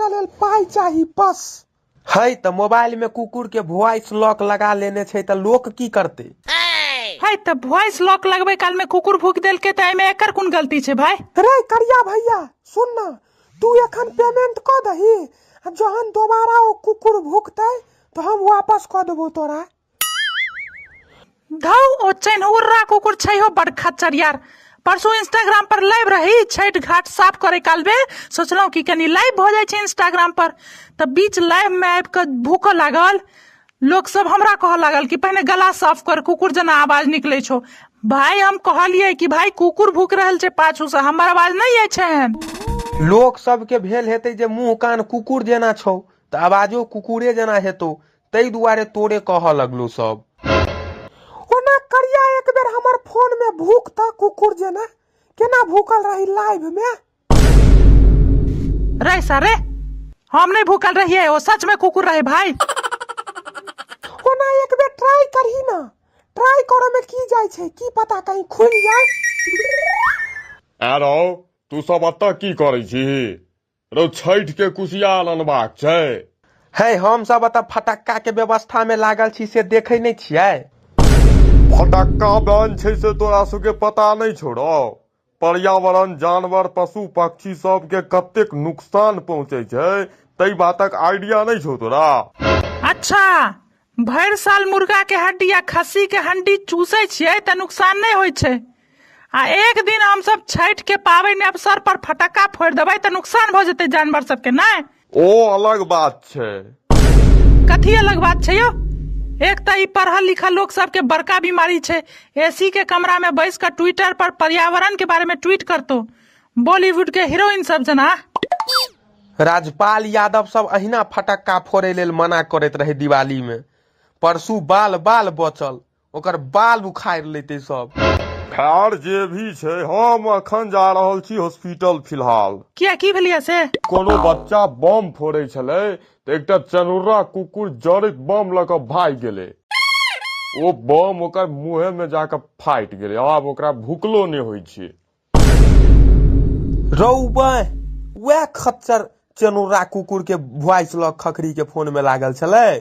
के लेल पाई चाही बस। है त मोबाइल में कुकुर के वॉइस लॉक लगा लेने छे त लोग की करते? है त वॉइस लॉक लगबे काल में कुकुर भूख देल के त एमे एकर कोन गलती छे भाई? रे करिया भैया सुन ना, तू एखन पेमेंट क दही, जहन दोबारा वो कुकुर भूखते तो हम वापस क देबो तोरा। धौ ओ चैनहुर्रा कुकुर छै हो बड़ खच्चर यार। परसों इंस्टाग्राम पर लाइव रही छठ घाट साफ करे काल में सोचलौ कि कनी लाइव हो जाए छे इंस्टाग्राम पर, तब बीच लाइव में आबि के भूख लागल। लोग सब हमरा कह लागल कि पहले गला साफ कर, कुकुर जना आवाज निकले छो। भाई हम कहलिए कि भाई कुकुर भूख रहल छे पाछू से, हमर आवाज नहीं आय छे। लोग सब के भेल हेते जे मुंह कान कुकुर जेना छौ त आवाजो कुकुरे जना हेतौ, तई दुआरे तोरे कह लगलो सब। ओना करिया एक बेर हमर फोन में भूख था कुकुर जना, केना भूखल रही लाइव में? रे सारे हम नहीं भूखल रहिए, वो सच में कुकुर रहे भाई। ओना एक बेर ट्राई करही ना, ट्राई करे में की जाय छे, की पता कहीं खुल जाए। आरो तू सब अत्ता की करे छी? रो छठ के कुशियार अनबाक छै। है हम सब अत फटक्का के व्यवस्था में लागल छी से देखे नहीं छियै? फटक्का बन छै से तोरा सबके पता नहीं छोड़ो। पर्यावरण, जानवर, पशु पक्षी सब के कतेक नुकसान पहुंचे छै, तई बातक आइडिया नहीं छौ तोरा? अच्छा भर साल मुर्गा के हड्डी या खस्सी के हड्डी चूसे छिए त नुकसान नहीं होय छे, आ एक दिन हम सब छठ के पावन अवसर पर फटक्का फोड़ देबै त नुकसान भ जेते जानवर सब के नहीं? ओ अलग बात छै। कथी अलग बात छै यो? एक त ई पढ़ल लिखल लोग सब के बड़का बीमारी छे, एसी के कमरा में बैस कर ट्विटर पर पर्यावरण के बारे में ट्वीट करतो, बॉलीवुड के हीरोइन सब जना। राजपाल यादव सब अहिना फटक्का फोड़े लेल मना करैत रहे दिवाली में। परसू बाल बाल बचल, ओकर बाल उखाड़ लेते सब। खैर जे भी छै, हम अखन जा रहल छी हॉस्पिटल फिलहाल। किया की भेलिया से? कोनो बच्चा बम फोड़े छले त एकटा चनुर्रा कुकुर जड़ैत बम ल क भाग गेले। ओ बम ओकर मुंहे में जाके फाइट गेले, आब ओकरा भूखलो नहीं होय छै। रौबे वह खच्चर चनुर्रा कुकुर के वॉइस लॉक खखरी के फोन में लागल छले।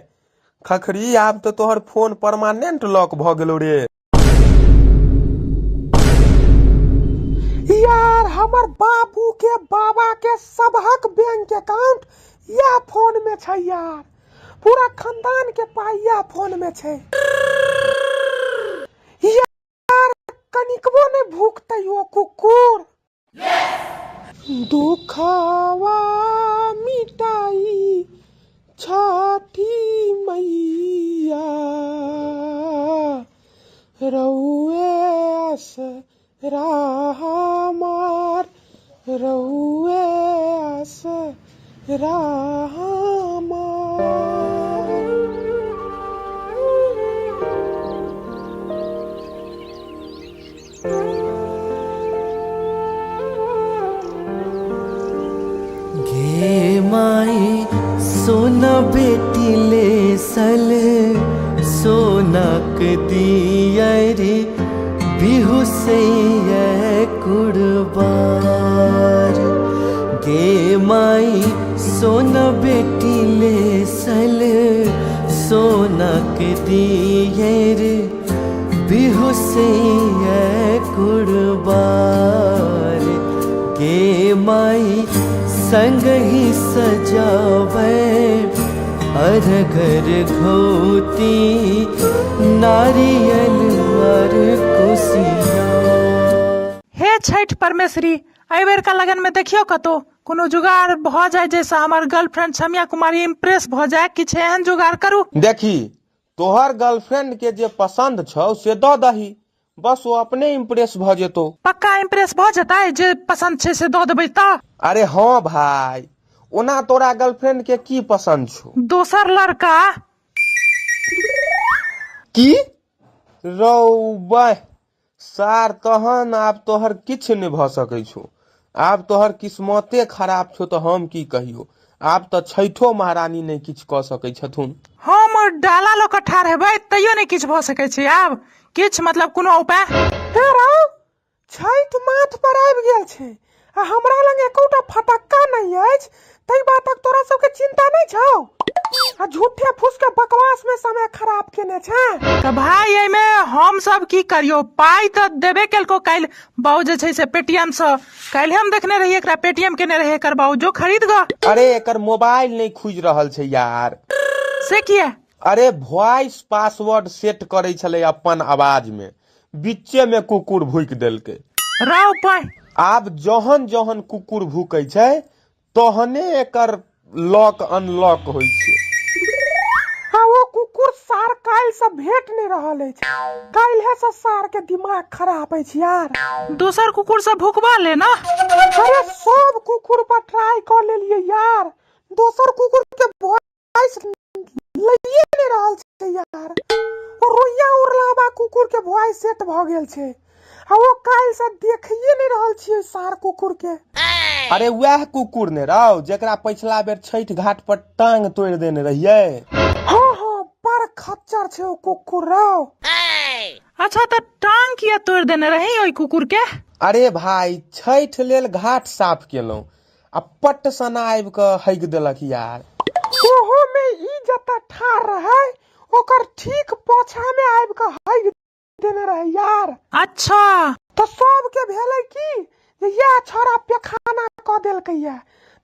खखरी आब तो तोहर फोन परमानेंट लॉक भ गेलो रे। यार हमर बाबू के बाबा के सबहक बैंक अकाउंट यह फोन में छै यार, पूरा खानदान के पाई यह फोन में छै यार। कनिकबो ने भूखते हो कुकुर? दुखवा मिटाई छठी मैया, रउए असरा हमार, रउए असरा हमार। गे माई सोना बेटी ले सल, सोनक दियरी बिहु से कुर्बार। गे माई सोना बेटी ले सल, सोनक दियरी बिहु से कुर्बार। गे माई संग ही सजावे अरघर घोती, नारियल और कुसिया। हे छठ परमेश्वरी, एबेर का लगन में देखियो कतो कोनो जुगाड़ भ जाए, जैसा हमार गर्लफ्रेंड छमिया कुमारी इम्प्रेस भ जाए, किछ एहन जुगाड़ करू। देखी तोहर गर्लफ्रेंड के जे पसंद छौ से द दही, बस वो अपने इम्प्रेस भ जेतो। पक्का इम्प्रेस भ जेतै? जे पसंद छे से द देबै त? अरे हाँ भाई, ओना तोरा गर्लफ्रेंड के की पसंद छौ? दोसर लड़का। की रौबे सार, तहन आब तोहर किछ नहीं भ सकै छौ। आब तोहर किस्मते खराब छौ तो हम की कहियो। आब तो छठो महारानी नहीं किछ क सकै छथुन। हम डाला ल क ठाढ़ हेबै तैयो नहीं किछ भ सकै छै। आब किछ मतलब कोनो उपाय? छठ माथ पर आबि गेल छै आ हमरा लग एकोटा फटक्का नहीं अछि, तई बातक तोरा सबके चिंता नहीं छौ आ झूठे फूस के बकवास में समय खराब केने छै। तो भाई एमे हम सब की करियो, पाई तो देबे केलको। काल बाऊ जे छै से पेटीएम से काल हम देखने रहिए एकरा पेटीएम केने रहे कर बाऊ जो खरीद ग। अरे एकर मोबाइल नहीं खुज रहल छै यार। से किया? अरे वॉइस पासवर्ड सेट करे छले अपन आवाज में, बीचे में कुकुर भूक देलकै। राव पाई आब जहन जहन कुकुर भूकै छै तहने एकर लॉक अनलॉक होइ छै। हाँ वो कुकुर सार काल से भेट नहीं रहल है, काल है से सार के दिमाग खराब है यार। दूसर कुकुर से भूकवा ले ना। अरे सब कुकुर पर ट्राई कर लेलिए यार, दोसर कुकुर के वॉइस लइए नहीं रहल छै यार। और रोइया उरलाबा कुकुर के वॉइस सेट भ गेल छै, आ वो काल से देखिए नहीं रहल छियै सार कुकुर के। अरे वह कुकुर ने रहो जेकरा पिछला बेर छठ घाट पर टांग तोड़ देने रहिए। हाँ हाँ बड़ खच्चर छै वो कुकुर रहो। अच्छा तो टांग किया तोड़ देने रही ओई कुकुर के? अरे भाई छठ लेल घाट साफ केलौं आ पट सना आबि के हग देलक यार। ओहो में ई जता ठार रहे ओकर ठीक पोछा में आबि के हग देने रहे यार। अच्छा तो सब के भेलै की जे यह छोरा पेखाना क देलकै या,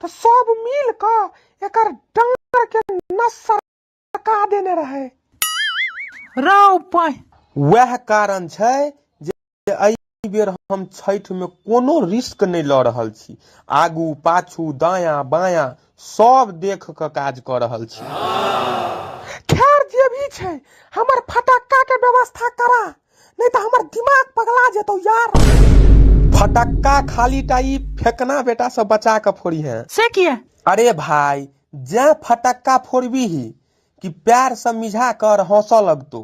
तो सब मिल के एकर डांर के नस सरका देने रहे। राव पाई वह कारण छै जे एहि बेर हम छठ में कोनो रिस्क नहीं ल रहल छी, आगू पाछू दायां बायां सब देख के काज क रहल छी। खैर जे भी छै हमर फटक्का के व्यवस्था करा, नहीं तो हमर दिमाग पगला जेतौ यार। फटक्का खाली टाई फेंकना बेटा से बचा के फोड़ी है। से किया? अरे भाई जे फटक्का फोड़बी ही कि पैर से मिझा कर हंस लगतो।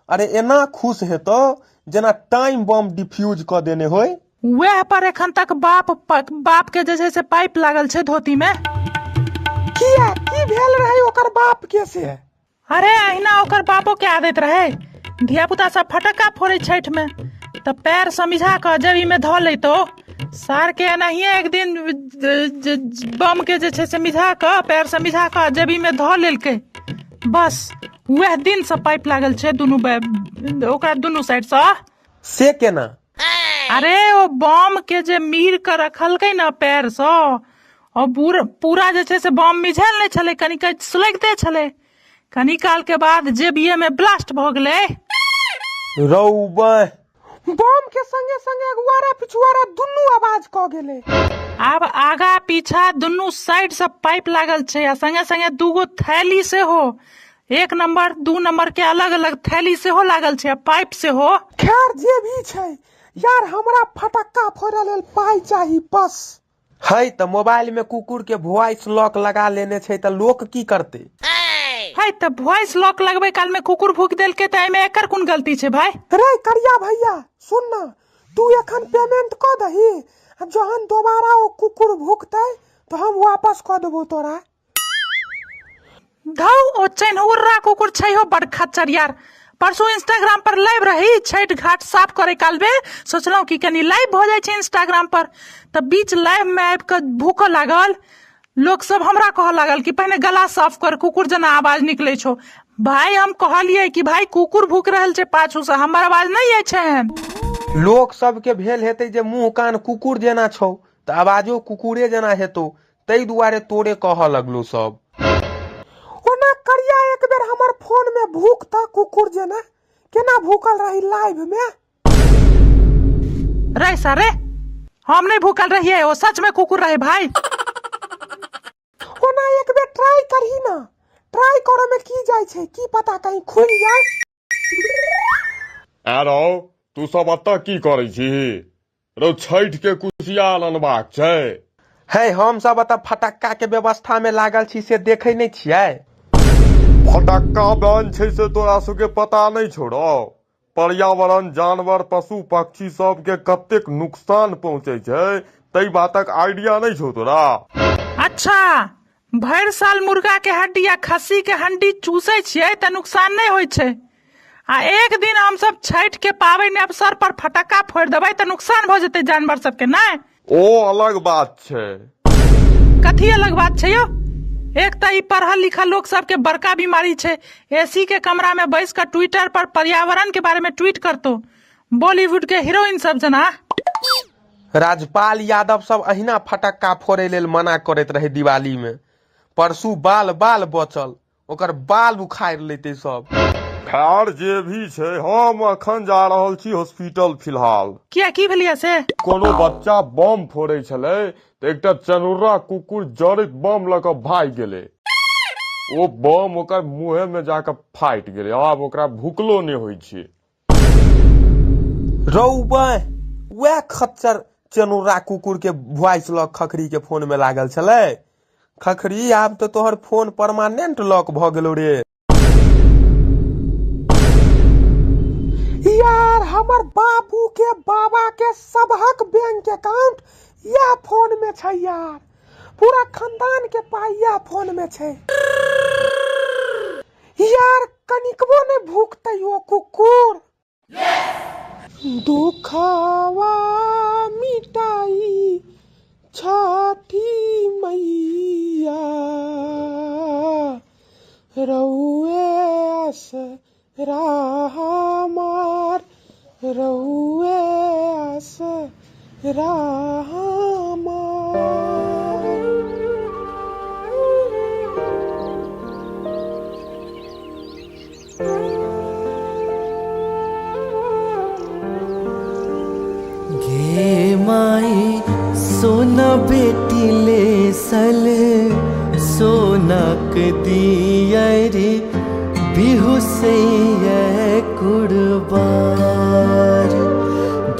अरे एना खुश हेतो जना टाइम बम डिफ्यूज क देने होय। वह पर एखन तक बाप के जे छै से पाइप लागल छै धोती में। किया की भेल रहे ओकर बाप के से? अरे अहिना ओकर बापो के आदत रहे, धिया पुता सब फटक्का फोड़े छठ में तो पैर समिझा कर जेबी में धो लेतो। सार के एनाहिए एक दिन बम के जे छै से मिझा कर पैर से मिझा कर जेबी में धो लेलकै, बस वह दिन से पाइप लागल छै दुनू ओकरा दुनू साइड से केना? अरे ओ बम के जे मीर के रखलकै ना पैर से, और पूरा जे छै से बम मिझल नहीं छले, कनिक सुलगते छले, कनी काल के बाद जेबीए में ब्लास्ट भ गेलै। रौबा बम के संगे संगे अगुआरा पिछुआरा दुनू आवाज क गेले। अब आगा पीछा दुनू साइड से पाइप लागल छै, आ संगे संगे दूगो थैली से हो, 1 नंबर 2 नंबर के अलग अलग थैली से हो लागल छै, पाइप से हो। खैर जे भी छै यार हमरा फटक्का फोड़े लेल पाई चाही बस। है त मोबाइल में कुकुर के वॉइस लॉक लगा लेने छै त लोक की करते? है त वॉइस लॉक लगबे काल में कुकुर भूक देलकै त एमे एकर कोन गलती छै भाई? रे करिया भैया सुन ना, तू एखन पेमेंट क दही, जहन दोबारा ओ कुकुर भूकतै तो हम वापस क देबो तोरा। धौ ओ चैनहुर्रा कुकुर छै हो बड़ खच्चर यार। परसों इंस्टाग्राम पर लाइव रही छठ घाट साफ करे काल में, सोचलौं कि कनी लाइव हो जाय छै इंस्टाग्राम पर, त बीच लाइव में आबि के भूख लागल। लोग सब हमरा कह लागल कि पहले गला साफ कर, कुकुर जना आवाज निकले छो। भाई हम कहलिए कि भाई कुकुर भूक रहल छै पाछू से, हमर आवाज नहीं आय छै। लोग सब के भेल हेतै जे मुंह कान कुकुर जेना छौ त आवाजो कुकुरे जना हेतौ, तई दुआरे तोरे कह लगलो सब। ओना करिया एक बेर हमर फोन में भूकता कुकुर जना, केना भूकल रही लाइव में। रे सारे हम नहीं भूकल रहिए, वो सच में कुकुर रहे भाई। ओना एक बेर ट्राई करही ना, ट्राई करे में की जाय छै, की पता कहीं खुल जाय। आरो तू सब अत्ता की करै छी? रो छठ के कुशियार अनबाक छै। है हम सब अत फटक्का के व्यवस्था में लागल छी से देखे नहीं छियै। फटक्का बैन छै से तोरा सबके पता नहीं छोड़ो। पर्यावरण जानवर पशु पक्षी सब के कतेक नुकसान पहुंचे छै तई बातक आइडिया नहीं छौ तोरा? अच्छा भर साल मुर्गा के हड्डी या खस्सी के हड्डी चूसे छियै त नुकसान नहीं होय छै, आ एक दिन हम सब छठ के पावन अवसर पर फटक्का फोड़ देबै त नुकसान भ जेतै जानवर सबके नहीं। ओ अलग बात छै। कथी अलग बात छै यो? एक तो पढ़ल लिखल लोग सबके बड़का बीमारी छै। एसी के कमरा में बैस कर ट्विटर पर पर्यावरण के बारे में ट्वीट करतो, बॉलीवुड के हीरोइन सब जना। राजपाल यादव सब अहिना फटक्का फोड़े लेल मना करैत रहे दिवाली में। परसू बाल बाल बचल, ओकर बाल उखाड़ लेते सब। खैर जे भी छै, हम अखन जा रहल छी हॉस्पिटल फिलहाल। किया की भेलिया से? कोनो बच्चा बम फोड़े छले तो एकटा चनुर्रा कुकुर जड़ैत बम लऽ कऽ भाग गेले। ओ बम ओकर मुँहे में जाकर फाटि गेले। आब ओकरा भूखलो नहीं होइ छै। रौबे वह खच्चर चनुर्रा कुकुर के वॉइस लॉक खखरी के फोन में लागल छले। खखरी आब तो तोहर फोन परमानेंट लॉक भ गेलो रे। यार हमर बाबू के बाबा के सबहक बैंक अकाउंट यह फोन में छै यार। पूरा खानदान के पाई यह फोन में छै यार। कनिकबो ने भूखतै ओ कुकुर। दुखवा मिटाई छठी मैया, रउए आसरा हमार, रउए आसरा हमार। गे माई सोना बेटी ले सल सोनक दियर बिहु से कुर्बार।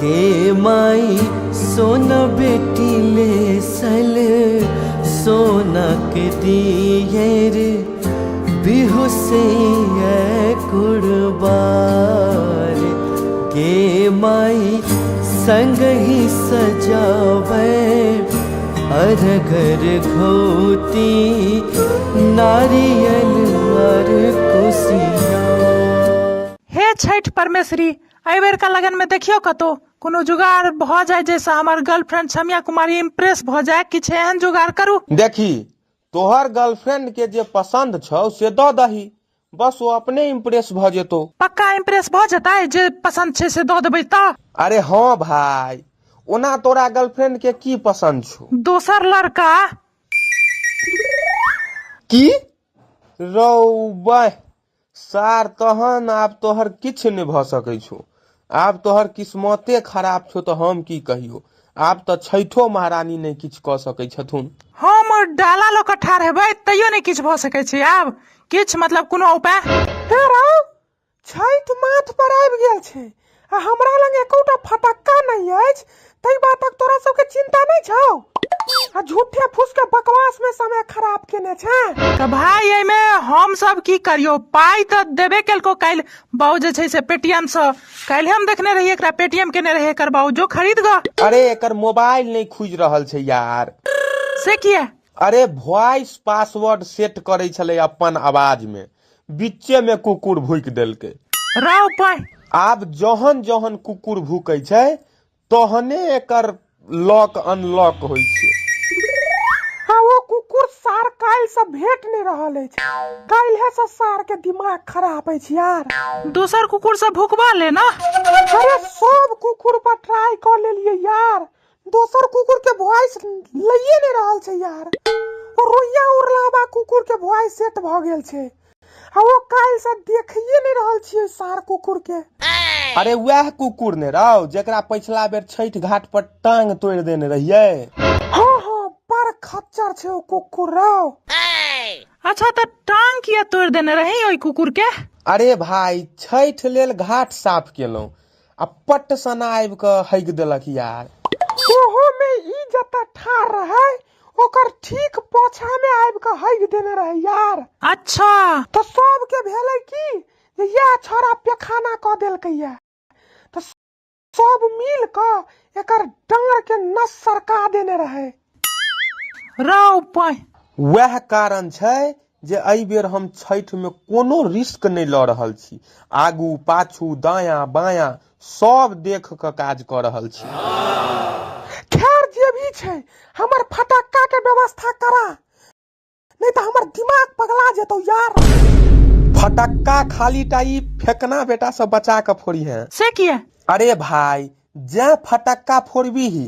गे माई सोना बेटी ले सल सोनक दियर बिहु से कुर्बार। गे माई संग ही सजावे अरघर घोती नारियल और कुसिया। हे छठ परमेश्वरी, एहि बेर का लगन में देखियो कतो कोनो जुगाड़ भ जाए जैसा हमर गर्लफ्रेंड छमिया कुमारी इम्प्रेस भ जाए। किछ एहन जुगाड़ करू। देखी तोहर गर्लफ्रेंड के जे पसंद छौ से द दही, बस वो अपने इम्प्रेस भ जेतो। पक्का इम्प्रेस भ जताए जे पसंद छै से द देबै त? अरे हाँ भाई, ओना तोरा गर्लफ्रेंड के की पसंद छौ? दोसर लड़का। की रौबे सार, तहन आब तोहर किछ नहीं भ सकै छौ। आब तोहर किस्मते खराब छौ तो हम की कहियो। आब तो छैठो महारानी नहीं किछ क सकै छथुन। हम डाला लो के ठाढ़ हेबै तैयो नहीं किछ भ सकै छै। आब किछ मतलब कोनो उपाय? छैठ माथ पर आबि गेल छै आ हमरा लग एकोटा फटक्का नहीं अछि। तै बातक तोरा सबके चिंता नहीं छौ आ झूठे फूस के बकवास में समय खराब केने छै। त भाई एमे हम सब की करियो? पाई त देबे केलको। काल बाऊ जे छै से पेटीएम से काल हम देखने रही एकरा पेटीएम केने रहे एकर बाऊ जो खरीद ग। अरे एकर मोबाइल नहीं खुज रहल छै यार। से किया? अरे वॉइस पासवर्ड सेट करे छले अपन आवाज में, बीचे में कुकुर भूक देलकै। राव पाई आब जहन जहन कुकुर भूकै छै तहने एकर लॉक अनलॉक होइ छै। आ वो कुकुर सार काल से भेट नहीं रहल अछि। काल्हे से सार के दिमाग खराब अछि यार। दोसर कुकुर से भूकवा ले ना। अरे सब कुकुर पर ट्राई कर लेलिए यार, दोसर कुकुर के वॉइस लइए नहीं रहल छै यार। और रोइया उरलावा कुकुर के वॉइस सेट भ गेल छै आ वो काल से देखिए नहीं रहल छियै सार कुकुर के। अरे वह कुकुर ने रहो जेकरा पिछला बेर छठ घाट पर टांग तोड़ देने रहिए। हाँ हाँ, पर खच्चर छै ओ कुकुर रहो। अच्छा त टांग किया तोड़ देने रही ओई कुकुर के? अरे भाई छठ लेल घाट साफ केलौं आ पट सना आबि के हग देलक यार। ओहो में ई जता ठाड़ रहे ओकर ठीक पाछा में आबि के हग देने रहे यार। अच्छा तो सब के भेलै की जे यह छोरा पेखाना क देलकै या, तो सब मिल के एकर डांर के नस सरका देने रहे। राव पाई वह कारण छै जे एहि बेर हम छठ में कोनो रिस्क नहीं ल रहल छी। आगू पाछू दायां बायां सब देख के काज क रहल छी। खैर जे भी छे हमर फटक्का के व्यवस्था करा, नहीं तो हमर दिमाग पगला जेतो यार। फटक्का खाली टाई फेंकना बेटा सब बचा के फोड़ी है से किया? अरे भाई जे फटक्का फोड़बी ही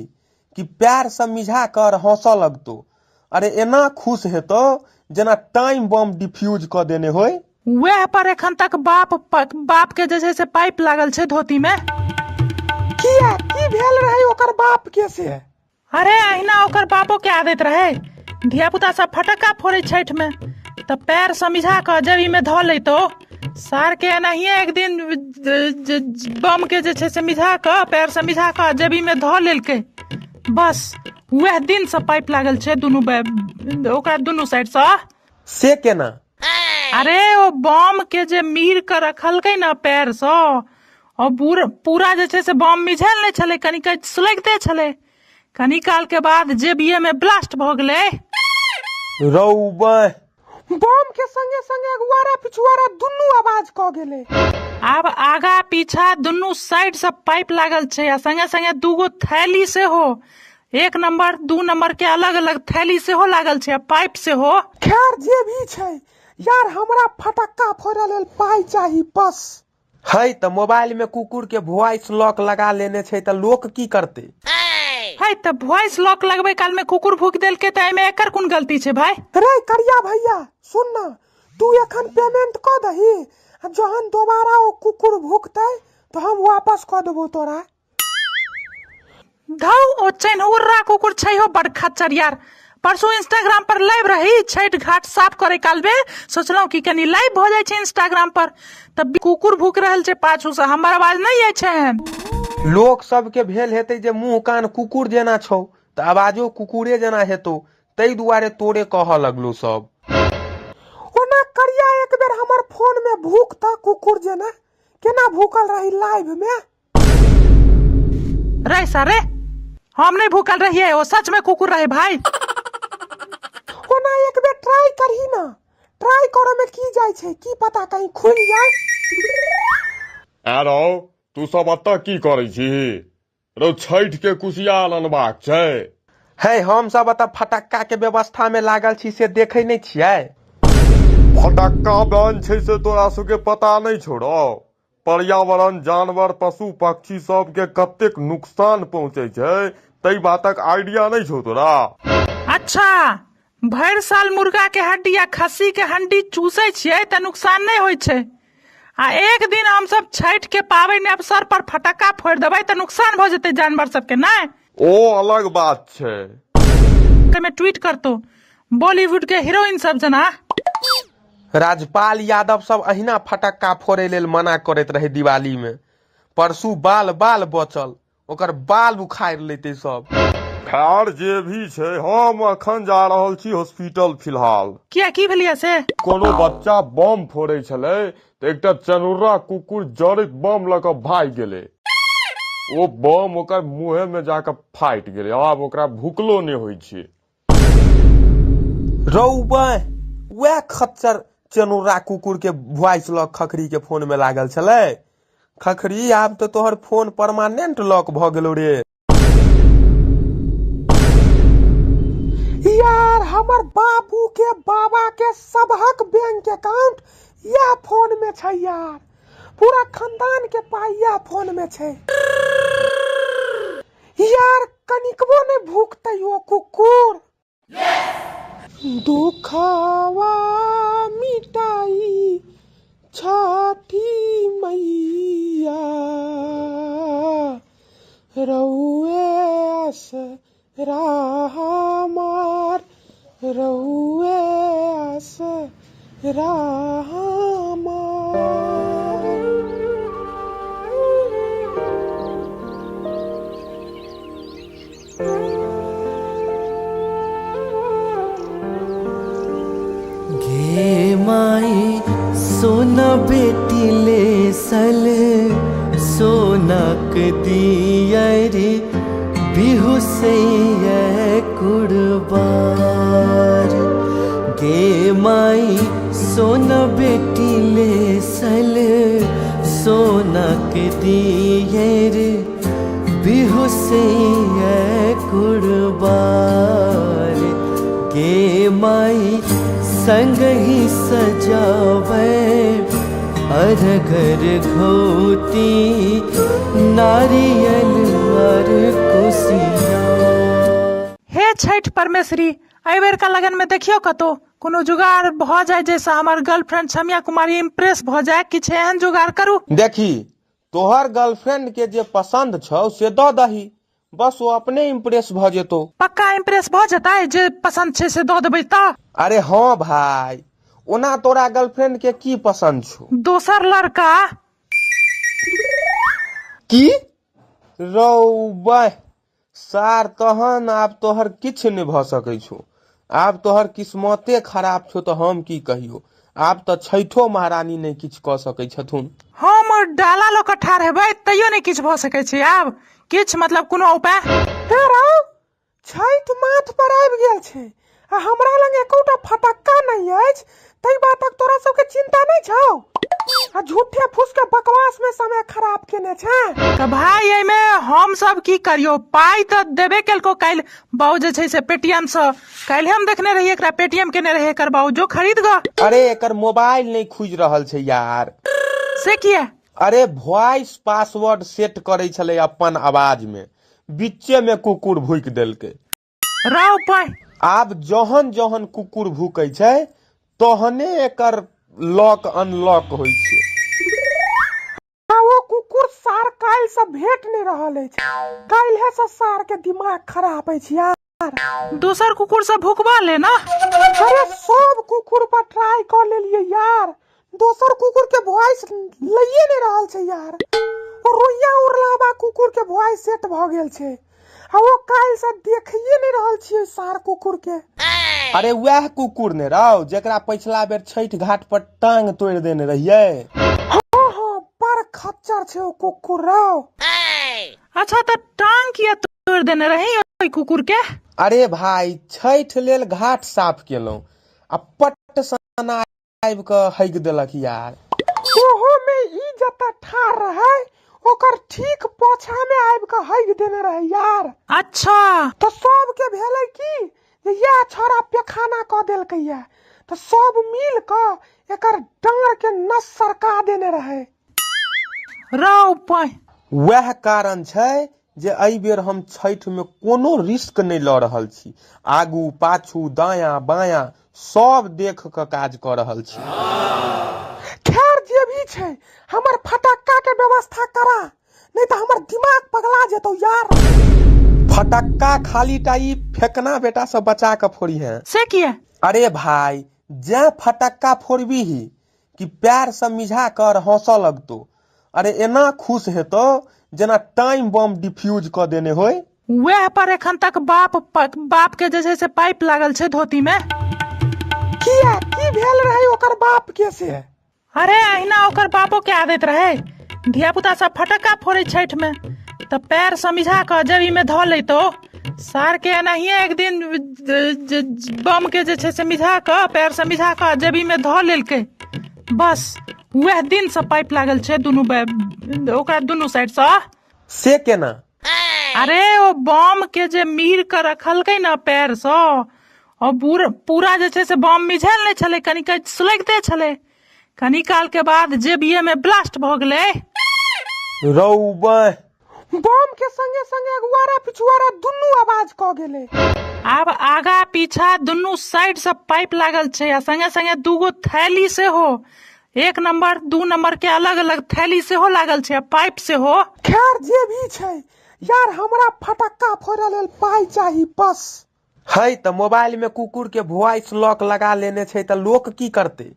कि पैर से मिझा कर हंसऽ लगतो। अरे एना खुश हेतो जना टाइम बम डिफ्यूज क देने होय। वह पर एखन तक बाप के जे छै से पाइप लागल छै धोती में। किया की भेल रहे ओकर बाप के से? अरे अहिना ओकर बापो के आदत रहे, धिया पुता सब फटक्का फोड़े छठ में तो पैर समिझा कर जेबी में धो लेतो। सार के एनाहिए एक दिन बम के जे छै से मिझा कर पैर से मिझा कर जेबी में धो लेलकै, बस वह दिन से पाइप लागल छै ओकरा दुनू साइड से केना? अरे वो बम के जे मीर के रखलकै ना पैर से, और पूरा जे छै से बम मिझल नहीं छले, कनिक सुलगते छले, कनी काल के बाद जेबीए में ब्लास्ट भ गेलै। रौबा बम के संगे संगे अगुआरा पिछुआरा दुनू आवाज क गेले। अब आगा पीछा दुनू साइड से पाइप लागल छै आ संगे संगे दूगो थैली से हो, 1 नंबर 2 नंबर के अलग अलग थैली से हो लागल छै, पाइप से हो। खैर जे भी छै यार, हमरा फटक्का फोड़े लेल पाई चाही बस। है त मोबाइल में कुकुर के वॉइस लॉक लगा लेने छै त लोक की करते? है त वॉइस लॉक लगबे काल में कुकुर भूक देलकै त एमे एकर कोन गलती छै भाई? रे करिया भैया सुन ना, तू एखन पेमेंट क दही, जहन दोबारा ओ कुकुर भूकतै तो हम वापस क देबो तोरा। धौ ओ चैनहुर्रा कुकुर छै हो बड़ खच्चर यार। परसों इंस्टाग्राम पर लाइव रही छठ घाट साफ करे कालबे, सोचलौ कि कनी लाइव हो जाय छै इंस्टाग्राम पर, तब कुकुर भूक रहल छै पाछू से, हमर आवाज नहीं आय छै। लोक सब के भेल हेतै जे मुंह कान कुकुर जेना छौ त आवाजो कुकुरे जेना हेतौ, तै दुआरे तोरे कहऽ लगलो सब। ओना करिया एक बेर हमर फोन में भूकता कुकुर जेना, केना भूकल रही लाइव में? रे सारे हम नहीं भूकल रहिए, वो सच में कुकुर रहे भाई। ओना एक बेर ट्राई करही ना, ट्राई करे में की जाय छै, की पता कहीं खुल जाय। आरो तू सब अत्ता की करै छी? रो छठ के कुशियार अनबाक छै। है हम सब अत फटक्का के व्यवस्था में लागल छी से देखे नहीं छियै। फटक्का बन छै से तोरा सबके पता नहीं छोड़ो। पर्यावरण जानवर पशु पक्षी सब के कतेक नुकसान पहुंचे छै तई बातक आइडिया नहीं छौ तोरा? अच्छा भर साल मुर्गा के हड्डी या खस्सी के हड्डी चूसे छियै त नुकसान नहीं होय छै, आ एक दिन हम सब छठ के पावनि अवसर पर फटक्का फोड़ देबै त नुकसान भ जेतै जानवर सब के, नहीं? ओ अलग बात छै। में ट्वीट करतो बॉलीवुड के हीरोइन सब जना। राजपाल यादव सब अहिना फटक्का फोड़े लेल मना करैत रहे दिवाली में, परसू बाल बचल, ओकर बाल उखाड़ लेते सब। खैर जे भी छै, हम अखन जा रहल छी हॉस्पिटल फिलहाल। किया की भेलिया से? कोनो बच्चा बम फोड़े छले त एकटा चनुर्रा कुकुर जड़ैत बम ल क भाग गेले, ओ बम ओकर मुंहे में जाके फाइट गेले, आब ओकरा भूकलो नहीं होय छै। रौबा वह खच्चर चनुर्रा कुकुर के वॉइस लॉक खखरी के फोन में लागल छले। खखरी आब तो तोहर फोन परमानेंट लॉक भ गेलो रे। यार हमर बाबू के बाबा के सबहक बैंक अकाउंट यह फोन में छै यार, पूरा खानदान के पाई यह फोन में छै यार। कनिकबो ने भूकतै ओ कुकुर। दुखवा मिटाई छठी मैया, रउए असरा हमार, रउए असरा हमार। गे माई सोना बेटी ले सल सोनक दियर बिहु से कुर्बार। गे माई सोना बेटी ले सल सोनक दियर बिहु से कुड़बार गे माई संग ही सजावे अरघर घोटी नारियल और कुसिया। हे छठ परमेश्वरी, एहि बेर का लगन में देखियो कतो कोनो जुगाड़ भ जाए जैसा हमर गर्लफ्रेंड छमिया कुमारी इम्प्रेस भ जाए, किछ एहन जुगाड़ करू। देखी तोहर गर्लफ्रेंड के जे पसंद छौ से द दही, बस वो अपने इम्प्रेस भ जेतो। पक्का इम्प्रेस भ जेतै, जे पसंद छे से द देबै त। अरे हाँ भाई, ओना तोरा गर्लफ्रेंड के की पसंद छौ? दोसर लड़का। की रौबा सार, तहन आब तोहर किछ नहीं भ सकै छौ। आब तोहर किस्मते खराब छौ तो हम की कहियो। आब तो छैठो महारानी नहीं किछ क सकै छथुन। हम डाला लो के ठाढ़ हेबै तैयो नहीं किछ भ सकै छै। आब किछ मतलब कोनो उपाय? छैठ माथ पर आबि गेल छै आ हमरा लग एकोटा फटक्का नहीं अछि, तै बातक तोरा सबके चिंता नहीं छौ? आ झूठे फूस के बकवास में समय खराब केने छै। त भाई एमे हम सब की करियो? पाई त देबे केलको, काल बाऊ जे छै से पेटीएम से काल हम देखने रहिए एकरा पेटीएम केने रहे एकर बाऊ, जो खरीद ग। अरे एकर मोबाइल नहीं खुज रहल छै यार। से किया? अरे वॉइस पासवर्ड सेट करे छले अपन आवाज में, बीचे में कुकुर भूक देलकै। राव पाई आब जहन जहन कुकुर भूकै छै तहने एकर लॉक अनलॉक होइ छै। वो कुकुर सार काल से भेट नहीं रहल अछि, काल्हे से सार के दिमाग खराब अछि यार। दूसर कुकुर से भूकवा ले ना। अरे सब कुकुर पर ट्राई कर लेलिए यार, दोसर कुकुर के वॉइस लइए नहीं रहल छै यार। और रोइया उरलाबा कुकुर के वॉइस सेट भ गेल छै आ वो काल से देखिए नहीं रहल छियै सार कुकुर के। अरे वह कुकुर ने रहो जेकरा पिछला बेर छठ घाट पर टांग तोड़ देने रहिए। हाँ पर खच्चर छै वो कुकुर रहो। अच्छा त टांग किया तोड़ देने रही ओई कुकुर के? अरे भाई छठ लेल घाट साफ केलौं आ पट सना आबि के हग देलक यार। ओहो में ई जता ठार रहे ओकर ठीक पाछा में आबि के हग देने रहे यार। अच्छा तो सब के भेलै की ये छोरा पेखाना क देलकै या, तो सब मिल क एकर डांर के नस सरका देने रहे। राव पाई वह कारण छै जे एहि बेर हम छठ में कोनो रिस्क नहीं ल रहल छी। आगू पाछू दायां बायां सब देख के काज क रहल छी। खैर जे भी छै हमर फटक्का के व्यवस्था करा, नहीं तो हमर दिमाग पगला जेतौ यार। फटक्का खाली टाई फेंकना बेटा से बचा के फोड़ी है। से किया? अरे भाई जे फटक्का फोड़बी ही कि पैर से मिझा कर हंसऽ लगतो। अरे एना खुश हेतो जना टाइम बम डिफ्यूज क देने होय। वह पर एखन तक बाप के जे छै से पाइप लागल छै धोती में। किया की भेल रहे ओकर बाप के से? अरे अहिना ओकर बापो के आदत रहे, धिया पुता सब फटक्का फोड़े छठ में त पैर समिझा क जेबी में धो लेतो। सार के एनाहिए एक दिन बम के जे छै से मिझा क पैर से मिझा क जेबी में धो लेलकै, बस वह दिन से पाइप लागल छै दुनू ओकरा दुनू साइड से केना? अरे ओ बम के जे मीर के रखलकै ना पैर से, और पूरा जे छै से बम मिझल नहीं छले, कनी सुलगते छले, कनी काल के बाद जेबीए में ब्लास्ट भ गेलै। रौबा बम के संगे संगे अगुआरा पिछुआरा दुनू आवाज क गेले। अब आगा पीछा दुनू साइड से पाइप लागल छै आ संगे संगे दूगो थैली से हो, 1 नंबर 2 नंबर के अलग अलग थैली से हो लागल छै, पाइप से हो। खैर जे भी छै यार, हमरा फटक्का फोड़े लेल पाई चाही बस। है त मोबाइल में कुकुर के वॉइस लॉक लगा लेने छै त लोक की करते?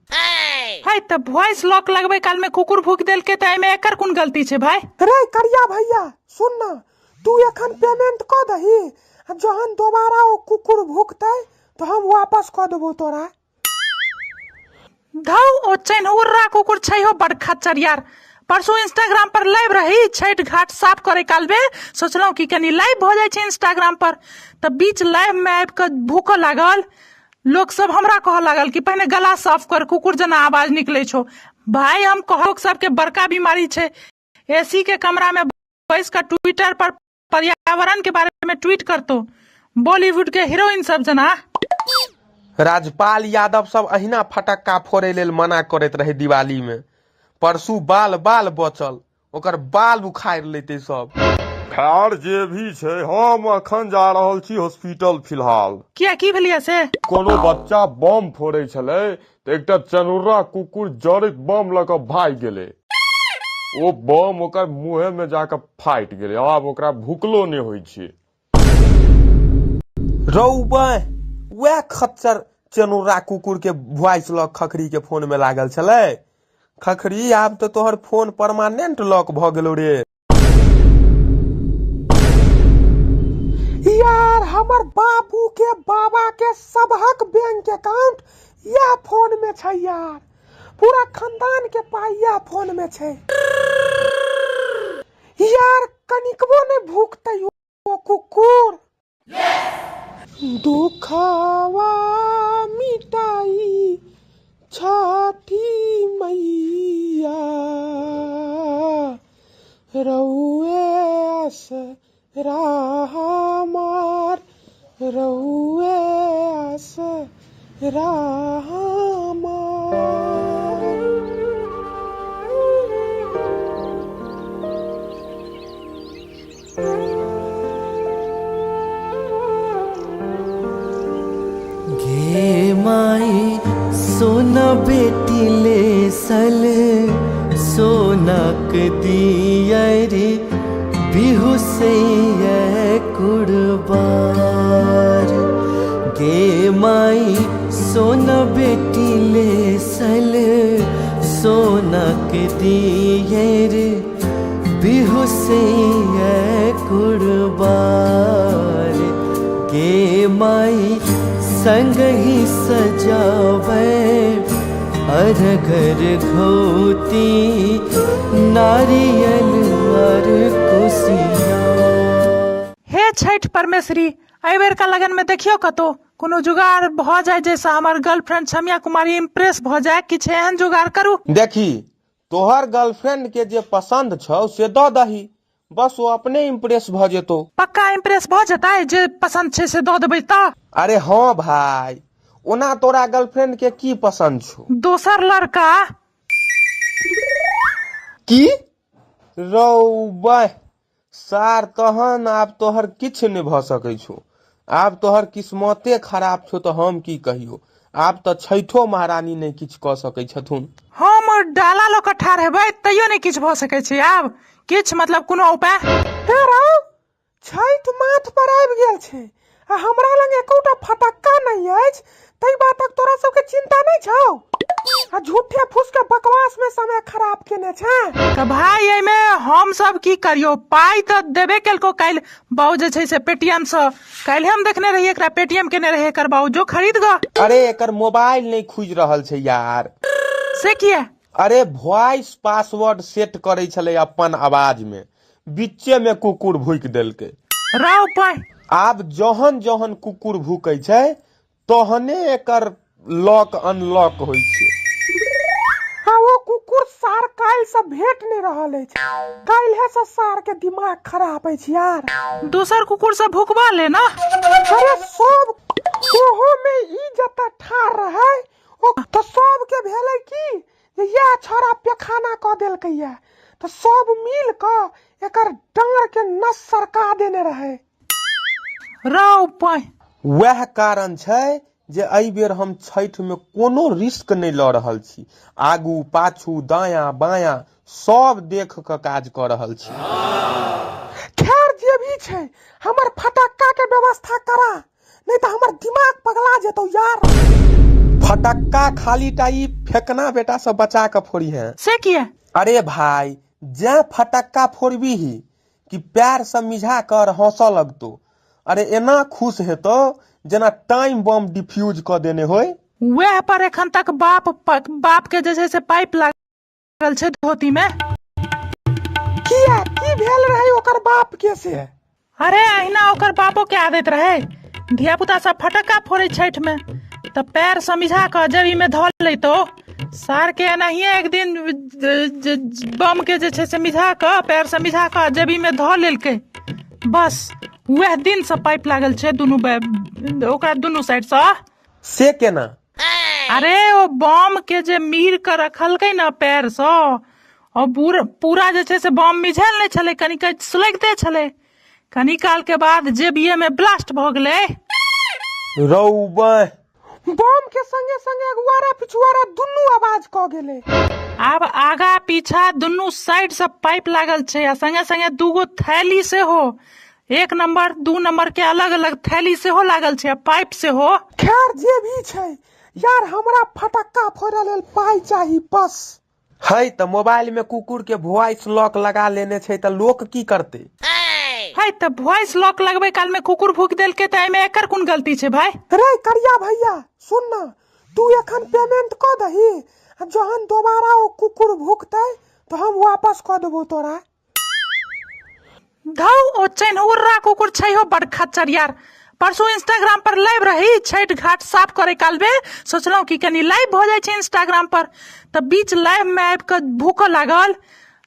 है त वॉइस लॉक लगबे काल में कुकुर भूक देलकै त एमे एकर कोन गलती छै भाई? रे करिया भैया सुन ना, तू एखन पेमेंट क दही, जहन दोबारा ओ कुकुर भूकतै तो हम वापस क देबो तोरा। धौ ओ चैनहुर्रा कुकुर छै हो बड़ खच्चर यार। परसों इंस्टाग्राम पर लाइव रही छठ घाट साफ करे काल में, सोचलौं कि कनी लाइव हो जाए छै इंस्टाग्राम पर, त बीच लाइव में आबि के भूक लागल। लोग सब हमरा कह लागल कि पहले गला साफ कर, कुकुर जना आवाज निकले छो। भाई हम कहो सबके बड़का बीमारी छै, एसी के कमरा में बैस कर ट्विटर पर पर्यावरण के बारे में ट्वीट करतो बॉलीवुड के हीरोइन सब जना। राजपाल यादव सब अहिना फटक्का फोड़े लेल मना करैत रहे दिवाली में। परसू बाल बाल बचल, ओकर बाल उखाड़ लेते सब। खैर जे भी छै, हम अखन जा रहल छी हॉस्पिटल फिलहाल। किया की भेलिया से? कोनो बच्चा बम फोड़े छले तो एकटा चनुर्रा कुकुर जड़ैत बम लऽ कऽ भागि गेलै। ओ बम ओकर मुँहे में जाकर फाटि गेलै, आब ओकरा भूखलो नहि होइ छै। रौबे वह खच्चर चनुर्रा कुकुर के वॉइस लॉक खखरी के फोन में लागल छले। खखरी आब तो तोहर फोन परमानेंट लॉक भ गेलो रे। यार हमर बाबू के बाबा के सबहक बैंक अकाउंट या फोन में छै यार। पूरा खानदान के पाई या फोन में छै यार। कनिकबो ने भूखतै ओ कुकुर। दुखवा मिटाई छठी मैया, रउए आसरा हमार, रउए आसरा हमार। गे माई सोना बेटी ले सल सोनक दियर बिहु से कुर्बार। गे माई सोना बेटी ले सल सोनक दियर बिहु से कुर्बार। गे माई संग ही सजावे अरघर घोती नारियल और कुसिया। हे छठ परमेश्वरी, एहि बेर का लगन में देखियो कतो कोनो जुगाड़ भ जाए जैसा हमर गर्लफ्रेंड छमिया कुमारी इम्प्रेस भ जाए। किछ एहन जुगाड़ करू। देखी तोहर गर्लफ्रेंड के जे पसंद छौ से द दही, बस वो अपने इम्प्रेस भ जेतो। पक्का इम्प्रेस भ जेतै? जे पसंद छै से द देबै त? अरे हाँ भाई, ओना तोरा गर्लफ्रेंड के की पसंद छौ? दोसर लड़का। की रौबे सार, तहन आब तोहर किछ नहीं भ सकै छौ। आब तोहर किस्मते खराब छौ तो हम की कहियो। आब तो छैठो महारानी नहीं किछ क सकै छथुन। हम डाला ल क ठाढ़ हेबै तैयो नहीं किछ भ सकै छै। आब किछ मतलब कोनो उपाय? तेरा छैठ माथ पर आबि गेल छै आ हमरा लग एकोटा फटक्का नहीं अछि। तई बातक तोरा सबके चिंता नहीं छौ? आ झूठे फूस के बकवास में समय खराब केने छै। त भाई एमे हम सब की करियो? पाई त देबे केलको। काल बाऊ जे छै से पेटीएम से काल हम देखने रही एकरा पेटीएम केने रहे एकर बाऊ जो खरीद ग। अरे एकर मोबाइल नहीं खुज रहल छै यार। से किया? अरे वॉइस पासवर्ड सेट करे छले अपन आवाज में, बीचे में कुकुर भूक देलकै। राव पाई आब जहन जहन कुकुर भूकै छै तहने एकर लॉक अनलॉक होइ छै। आ वो कुकुर सार काल से भेट नहीं रहल अछि। काल्हे से सार के दिमाग खराब अछि यार। दूसर कुकुर से भूकवा ले ना। अरे सब ओहो में ई जता ठार रहे ओ तो सब के भेलै की या छोरा पेखाना क देलकै या, तो सब मिल क एकर डांर के नस सरका देने रहे। राव पाई वह कारण छै जे एहि बेर हम छठ में कोनो रिस्क नहीं ल रहल छी। आगू पाछू दायां बायां सब देख क काज क रहल छी। खैर जे भी छै हमर फटक्का के व्यवस्था करा, नहीं तो हमर दिमाग पगला जेतौ यार। फटक्का खाली टाई फेंकना बेटा से बचा के फोड़ी है। से किया? अरे भाई जे फटक्का फोड़बी ही कि पैर से मिझा कर हंसऽ लगतो। अरे एना खुश हेतो जना टाइम बम डिफ्यूज क देने होय। वह पर एखन तक बाप के जे छै से पाइप लागल छै धोती में। किया की भेल रहे ओकर बाप के से? अरे अहिना ओकर बापो के आदत रहे, धिया पुता सब फटक्का फोड़े छठ में तो पैर समिझा क जेबी में धो लेतो। सार के एनाहिए एक दिन बम के जे छै से मिझा क पैर से मिझा क जेबी में धो लेलकै बस वह दिन से पाइप लागल छै ओकरा दुनू साइड से केना? अरे ओ बम के जे मीर के रखलकै ना पैर से और पूरा जे छै से बम मिझल नहीं छले, कनी सुलगते छले, कनी काल के बाद जेबीए में ब्लास्ट भ गेलै। रौबे बम के संगे संगे अगुआरा पिछुआरा दुनू आवाज क गेले। अब आगा पीछा दुनू साइड से पाइप लागल छै आ संगे संगे दूगो थैली से हो, 1 नंबर 2 नंबर के अलग अलग थैली से हो लागल छै, पाइप से हो। खैर जे भी छै यार, हमरा फटक्का फोड़े लेल पाई चाही बस। है त मोबाइल में कुकुर के वॉइस लॉक लगा लेने छै त लोक की करते? है त वॉइस लॉक लगबे काल में कुकुर भूक देलकै त एमे एकर कोन गलती छै भाई? रे करिया भैया सुन ना, तू एखन पेमेंट क दही, जहन दोबारा ओ कुकुर भूकतै तो हम वापस क देबो तोरा। धौ ओ चैनहुर्रा कुकुर छै हो बड़ खच्चर यार। परसों इंस्टाग्राम पर लाइव रही, छठ घाट साफ करे काल में सोचलौ कि कनी लाइव हो जाए छै इंस्टाग्राम पर, त बीच लाइव में आबि के भूक लागल।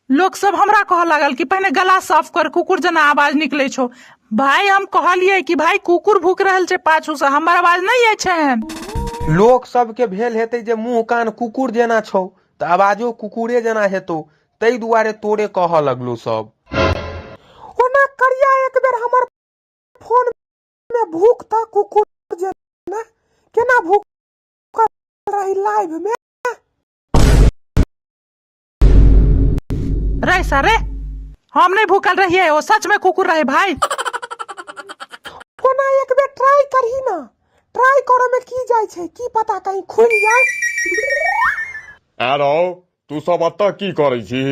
लोग सब हमरा कह लागल कि पहले गला साफ कर, कुकुर जना आवाज निकले छो। भाई हम कहलिए कि भाई कुकुर भूक रहल छै पाछू से, हमर आवाज नहीं आय छै। लोग सब के भेल हेतै जे मुंह कान कुकुर जेना छौ त आवाजो कुकुरे जेना हेतौ, तै दुआरे तोरे कह लगलो सब। ओना करिया एक बेर हमर फोन में भूकता कुकुर जेना, केना भूक रही लाइव में। रे सारे हम नहीं भूकल रहिए, वो सच में कुकुर रहे भाई। ओना एक बेर ट्राई करही ना, ट्राई करे में की जाय छै, की पता कहीं खुल जाए। आरो तू सब अत्ता की करै छी?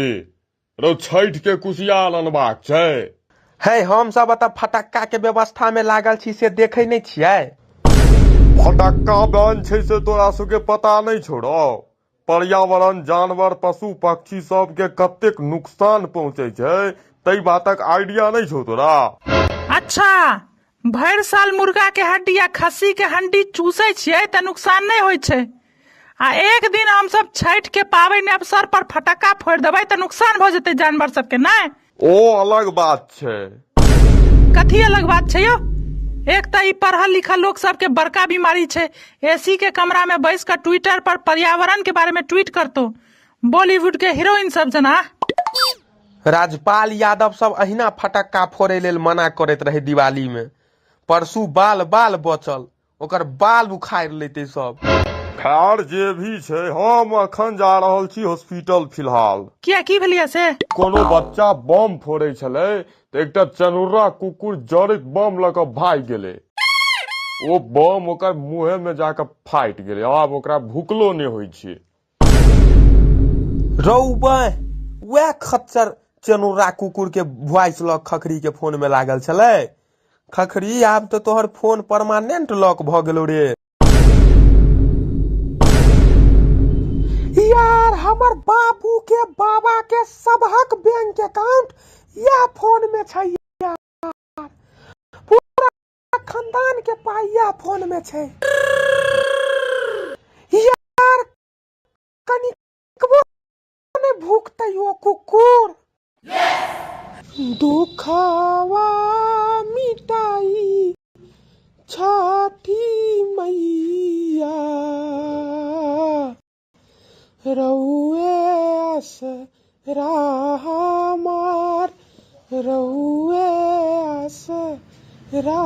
रो छठ के कुशियार अनबाक छै। है हम सब अत फटक्का के व्यवस्था में लागल छी से देखे नहीं छियै। फटक्का बन छै से तोरा सबके पता नहीं छोड़ो। पर्यावरण, जानवर, पशु पक्षी सब के कतेक नुकसान पहुंचे छै, तई बातक आइडिया नहीं छौ तोरा? अच्छा, भर साल मुर्गा के हड्डी या खस्सी के हड्डी चूसे छियै त नुकसान नहीं होय छै, आ एक दिन हम सब छठ के पावनि अवसर पर फटक्का फोड़ देबै त नुकसान भ जेतै जानवर सब के नहीं? ओ अलग बात छै। कथी अलग बात छै यो? एक त ई पढ़ल लिखल लोग सब के बड़का बीमारी छै, एसी के कमरा में बैस कर ट्विटर पर पर्यावरण के बारे में ट्वीट करतो, बॉलीवुड के हीरोइन सब जना। राजपाल यादव सब अहिना फटक्का फोड़े लेल मना करैत रहे दिवाली में। परसू बाल बचल, ओकर बाल उखाड़ लेते सब। खैर जे भी छै, हम अखन जा रहल छी हॉस्पिटल फिलहाल। किया की भेलिया से? कोनो बच्चा बम फोड़े छले त एकटा चनुर्रा कुकुर जड़ैत बम ल क भाग गेले। ओ बम ओकर मुंहे में जाके फाइट गेले, अब ओकरा भूकलो नहीं होय छै। रौबे वह खच्चर चनुर्रा कुकुर के वॉइस लॉक खखरी के फोन में लागल छले। खखरी आब तो तोहर फोन परमानेंट लॉक भ गेलो रे। यार हमर बाबू के बाबा के सबहक बैंक अकाउंट यह फोन में छै यार, पूरा खानदान के पाई यह फोन में छै यार। कनी ने भूखते हो कुकुर। दुखवा मिटाई छठी मैया, रउए आसरा हमार, रउए आसरा